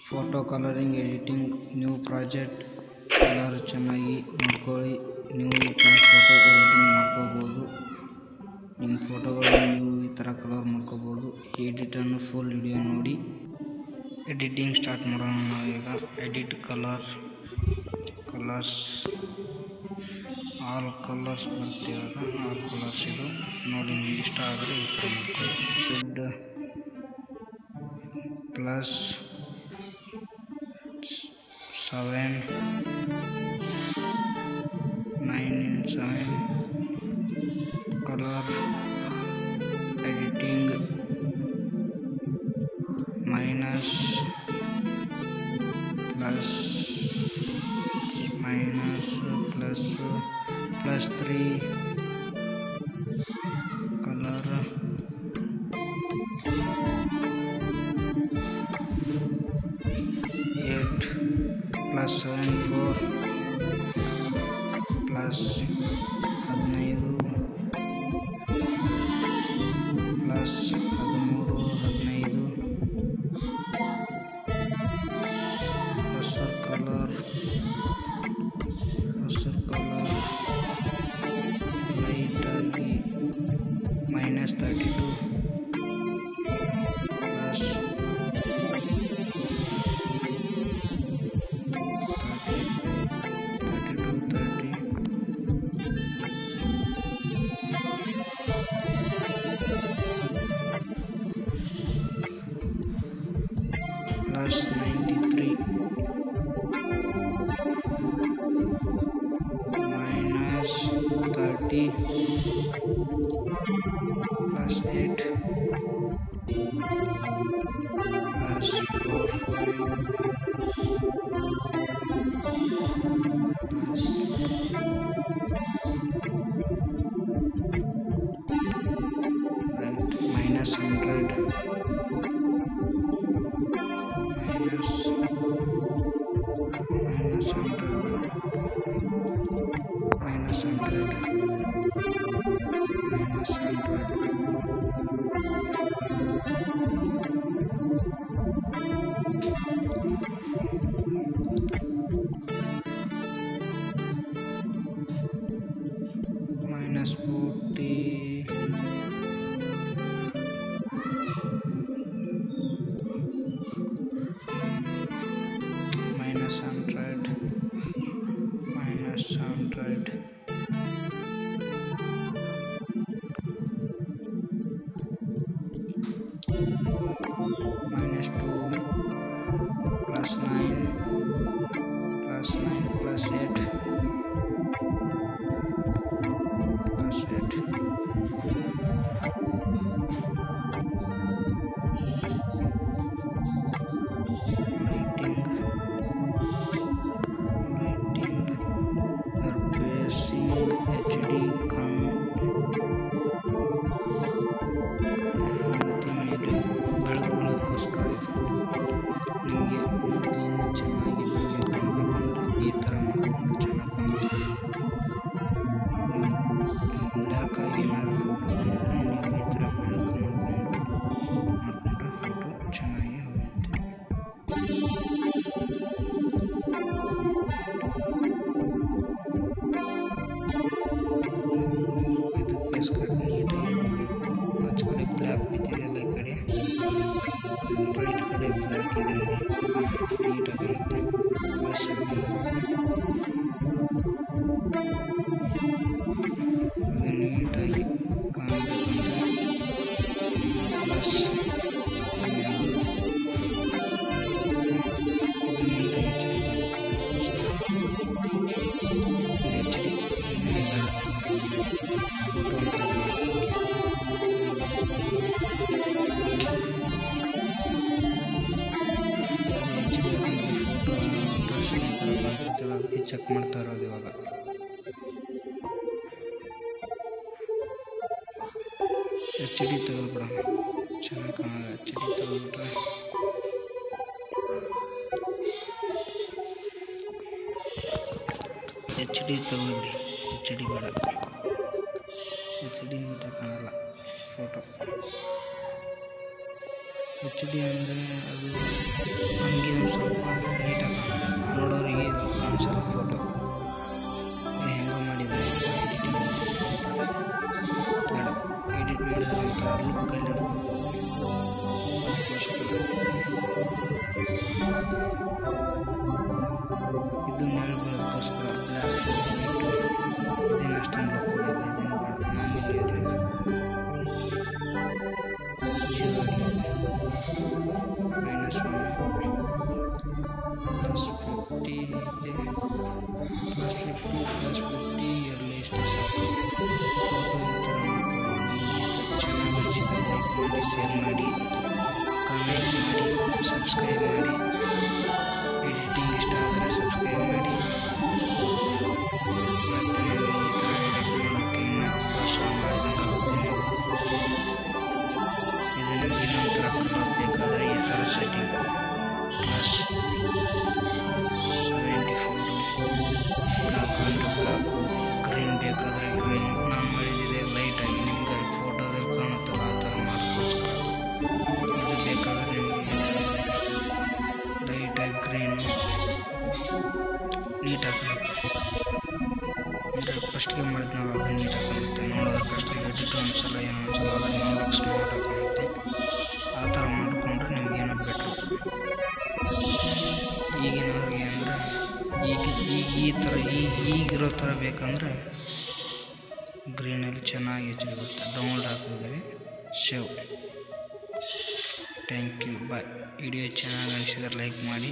Photo colouring, editing, new project ಎಲ್ಲರೂ ಚೆನ್ನಾಗಿ ನೋಡ್ಕೊಳ್ಳಿ. ನೀವು ಈ ಥರ ಫೋಟೋ ಎಡಿಟಿಂಗ್ ಮಾಡ್ಕೋಬೋದು. ನಿಮ್ಮ ಫೋಟೋಗಳನ್ನು ನೀವು ಈ ಥರ ಕಲರ್ ಮಾಡ್ಕೋಬೋದು. ಎಡಿಟನ್ನು ಫುಲ್ ವಿಡಿಯೋ ನೋಡಿ. ಎಡಿಟಿಂಗ್ ಸ್ಟಾರ್ಟ್ ಮಾಡೋಣ ನಾವೀಗ. ಎಡಿಟ್ ಕಲರ್ಸ್ ಆಲ್ ಕಲರ್ಸ್ ಬರ್ತೀವಾಗ ಆಲ್ ಕಲರ್ಸ್ ಇದು ನೋಡಿ. ನಿಮ್ಗೆ ಇಷ್ಟ ಆದರೆ ಈ ಥರ ಮಾಡ್ಕೊಳ್ಳಿ. +7 ಕಲರ್ ಎಡಿಟಿಂಗ್ +3 ಕಲರ್ +7 4 +15 +13 ಹಸಿರು ಕಲರ್ ಲೈಟಾಗಿ -32 +93 -30 +8 ಬ್ಲ್ಯಾಕ್ ಬಿದ್ದಿದೆಯಲ್ಲ ಈ ಕಡೆ, ರೈಟ್ ಕಡೆ ಬ್ಲ್ಯಾಕ್ ಇದೆ, ನೀಟಾಗಿರುತ್ತೆ. ಪ್ಲಸ್ ಇದು ನೀಟಾಗಿ ಕಾಣಬೇಕಂದ್ರೆ ಪ್ಲಸ್ ಅದಕ್ಕೆ ಚೆಕ್ ಮಾಡ್ತಾ ಇರೋದು ಇವಾಗ. HD ತಗೊಳ್ಬಿಡೋಣ, ಚೆನ್ನಾಗಿ ಕಾಣೋದು. HD ತಗೊಳ್ಬಿಟ್ರೆ HD ತಗೊಳ್ಳಿ, HD ಬೇಡ, HD ನೀಟಾಗಿ ಕಾಣಲ್ಲ ಫೋಟೋ. ಎಚ್ ಡಿ ಅಂದರೆ ಅದು ಹಂಗೆ ಒಂದು ಸ್ವಲ್ಪ ನೀಟಾಗಿ ನೋಡೋರಿಗೆ ಕಾಣಿಸಲ್ಲ ಫೋಟೋ ಹೆಂಗೋ ಮಾಡಿದ್ದಾರೆ ಎಡಿಟಿಂಗ್ ಬೇಡ ಎಡಿಟ್ ಮಾಡಿದ್ರೆ ಅಂತ ಲುಕ್ಕಲ್ಲಿರಬೇಕು ಅದಕ್ಕೋಸ್ಕರ ಇದು ನೆರಳು ಬರೋದಕ್ಕೋಸ್ಕರ ಬ್ಲ್ಯಾಕ್ ವೈಟು ಇದನ್ನು ಅಷ್ಟೊಂದು ಲುಕ್ ಕೊಡಲ್ಲ ಇದನ್ನು ಬೇಡ ಮಾಮೂಲಿ ಇರಲಿ -1 +50 ಇದೆ +50 +50 ಇರಲಿ ಇಷ್ಟು ಸಾಕು ಫೋಟೋ ಈ ಥರ ಚೆನ್ನಾಗಿ ಅನಿಸಿದ್ರೆ ಲೈಕ್ ಮಾಡಿ ಶೇರ್ ಮಾಡಿ ಕಾಮೆಂಟ್ ಮಾಡಿ ಸಬ್ಸ್ಕ್ರೈಬ್ ಮಾಡಿ ಎಡಿಟಿಂಗ್ ಇಷ್ಟ ಆದರೆ ಸಬ್ಸ್ಕ್ರೈಬ್ ಮಾಡಿ ಮತ್ತು ನಮಗೆ ಈ ಥರ ಎಡಿಟ್ ಮಾಡೋಕ್ಕೆ ಇನ್ನೂ ಪ್ರೋತ್ಸಾಹ ಮಾಡಿದಂಗೆ ಆಗುತ್ತೆ ನೀವು ಇದು ನಿಮಗೆ ಇನ್ನೊಂದು ಥರ ಕಲರ್ ಬೇಕಾದರೆ ಈ ಥರ ಸೆಟ್ಟಿಂಗ್ +74 ಬ್ಲಾಕ್ ಅಂದರೆ ಬ್ಲಾಕು ಗ್ರೀನ್ ಬೇಕಾದರೆ ಗ್ರೀನು ನಾನು ಮಾಡಿದ್ದಿದೆ ಲೈಟಾಗಿ ನಿಮ್ಗೆ ಫೋಟೋದಲ್ಲಿ ಕಾಣುತ್ತಲ್ಲ ಆ ಥರ ಮಾಡೋಕ್ಕೋಸ್ಕರ ಇದು ಬೇಕಾದರೆ ನಿಮಗೆ ಲೈಟಾಗಿ ಗ್ರೀನು ನೀಟಾಗಿ ಕಾಣುತ್ತೆ ಅಂದರೆ ಫಸ್ಟ್ಗೆ ಮಾಡಿದ್ನಲ್ಲ ಅದು ನೀಟಾಗಿ ಕಾಣುತ್ತೆ ನೋಡೋದಕ್ಕೆ ಅಷ್ಟೇ ಎಡಿಟು ಅನಿಸಲ್ಲ ಏನೋ ಅನಿಸಲ್ಲ ಅದನ್ನು ನೋಡೋಕ್ಕೆ ಸ್ಮಾರ್ಟಾಗಿ ಕಾಣುತ್ತೆ ಆ ಥರ ಮಾಡಿಕೊಂಡ್ರೆ ನಿಮಗೇನೋ ಬೆಟ್ರು ಈಗಿನವ್ರಿಗೆ ಅಂದರೆ ಈ ಥರ ಈಗಿರೋ ಥರ ಬೇಕಂದರೆ ಗ್ರೀನಲ್ಲಿ ಚೆನ್ನಾಗಿ ಹೆಚ್ಚಿರುತ್ತೆ ಡೌನ್ಲೋಡ್ ಹಾಕಿದ್ರೆ save thank you bye video ಚೆನ್ನಾಗಿ ಅನಿಸಿದ್ರೆ ಲೈಕ್ ಮಾಡಿ